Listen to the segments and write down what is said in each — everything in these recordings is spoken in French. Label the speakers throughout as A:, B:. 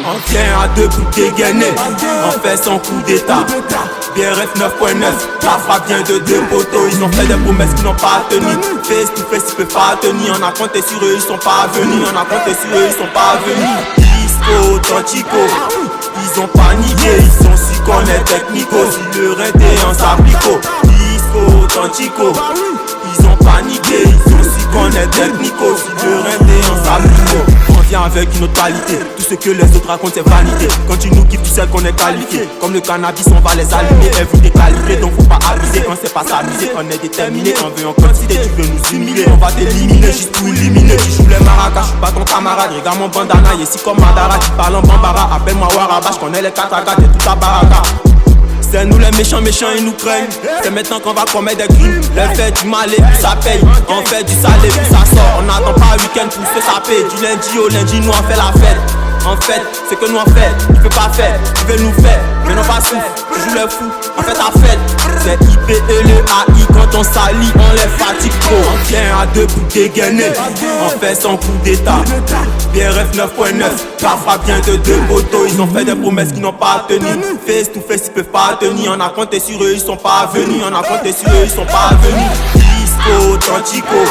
A: On tient à deux pour dégainer, on fait son coup d'état. BRF 9.9, la frappe vient de deux poteaux. Ils ont fait des promesses qui n'ont pas tenu. Face to face, ils peuvent pas tenir. On a compté sur eux, ils sont pas venus. On a compté sur eux, ils sont pas venus. Disco, Tantico, ils ont paniqué. Ils sont si qu'on est technico. Si le rinté en s'applico. Disco, Tantico, ils ont paniqué. Ils sont si qu'on est technico. Si le rinté en s'applico. Viens avec une autre qualité, tout ce que les autres racontent c'est vanité. Quand tu nous kiffes tu sais qu'on est qualifié. Comme le cannabis on va les allumer. Elles vous décalibrer donc faut pas abuser. On sait pas s'amuser, on est déterminé. On veut en quantité, tu veux nous humilier. On va t'éliminer juste pour éliminer. Tu joues les maracas, je suis pas ton camarade. Regarde mon bandana, ici comme Madara. Tu parles en bambara, appelle-moi Waraba. Je connais les katagas et toute la baraka. C'est nous les méchants, ils nous craignent. C'est maintenant qu'on va commettre des crimes. Le fait du mal et puis ça paye. On fait du salé puis ça sort. On n'attend pas un week-end pour se saper. Du lundi au lundi nous on fait la fête. En fait, c'est que nous on fait, tu peux pas faire, tu veux nous faire, mais non pas souffle, tu joues les fous, on fait ta fête. C'est IP et le AI, quand on s'allie, on les fatigue trop. On tient à deux pour dégainer, on fait son coup d'état. BRF 9.9, la frappe vient de deux poteaux. Ils ont fait des promesses qui n'ont pas tenu. Face to face, ils peuvent pas tenir. On a compté sur eux, ils sont pas venus. On a compté sur eux, ils sont pas venus. Disco, Tantico,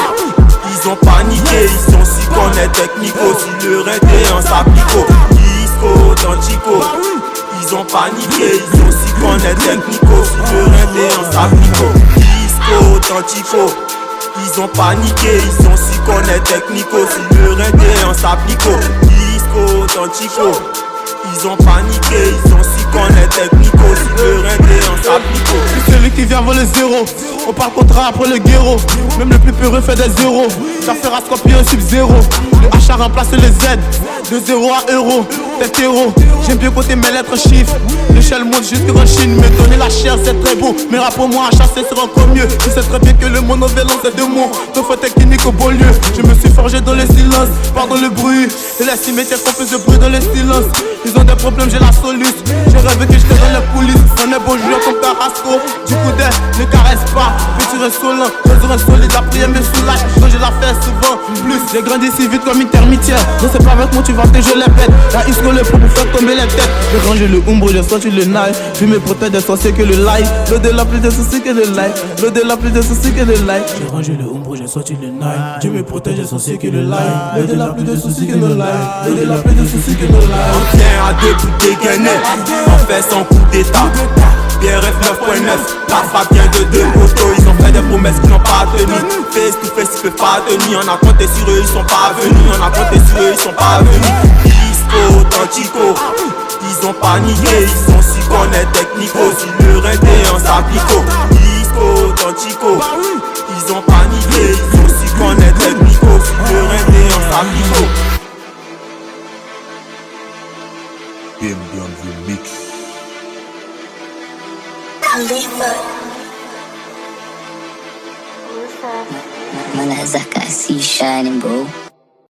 A: ils ont paniqué, ils sont si qu'on est technico. Si le rinté en s'applico. Disco, Tantico, ils ont paniqué, ils sont si qu'on est technico. Si le rinté en s'applico. Disco, Tantico, ils ont paniqué, ils sont si qu'on est technico. Si le rinté en s'applico. Disco, Tantico, ils ont paniqué, ils sont si qu'on est technico. Si le rinté en s'applico.
B: C'est celui qui vient voler zéro. On parle contrat après le guéro. Même le plus peureux fait des zéros. J'affaire à Scorpion sub-zéro. Le H a remplacé le Z. De 0 à euro, t'es héros. J'aime bien côté mes lettres chiffres. L'échelle monte jusqu'en Chine. Me donner la chair c'est très beau. Mais rap pour moi à chasser sera encore mieux. Tu sais très bien que le monovélo c'est deux mots. Deux fois technique au beau lieu. Je me suis forgé dans le silence. Pardon le bruit. Et les cimetières font plus de bruit dans le silence. Ils ont des problèmes, j'ai la soluce. J'ai rêvé que j'étais dans les coulisses. On est beau joueur comme Carrasco. Du coup d'air, ne caresse pas. Petit insolent, réseau solide, la prière me soulage. Quand je la fais souvent, plus. J'ai grandi si vite comme une termitière. Je sais pas avec moi tu vas te je les pète. La isco le pour faire tomber les têtes. J'ai rangé le umbre, j'ai sorti le knife. Je me protège des sorciers que le light. L'au-delà plus de soucis que le light. L'au-delà plus de soucis que le light. J'ai rangé le umbre, j'ai sorti le knife. Je me protège des sorciers que le light. L'au-delà plus de soucis que le light. L'au-delà plus de soucis que le light.
A: On tient à deux pour dégainer, on fait son coup d'état. BRF 9.9, la frappe vient de deux poteaux. Ils ont fait des promesses qui n'ont pas tenu. Face to face, ils peuvent pas tenir. On a compté sur eux, ils sont pas venus. On a compté sur eux, ils sont pas venus. Disco, Tantico, ils ont paniqué. Ils sont si qu'on est technico. Si le rinté en s'applico. Disco, Tantico, ils ont paniqué. Ils sont si qu'on est technico. Si le rinté en s'applico.
C: Game Beyond Remix.
D: Manazaka, see shining, bro.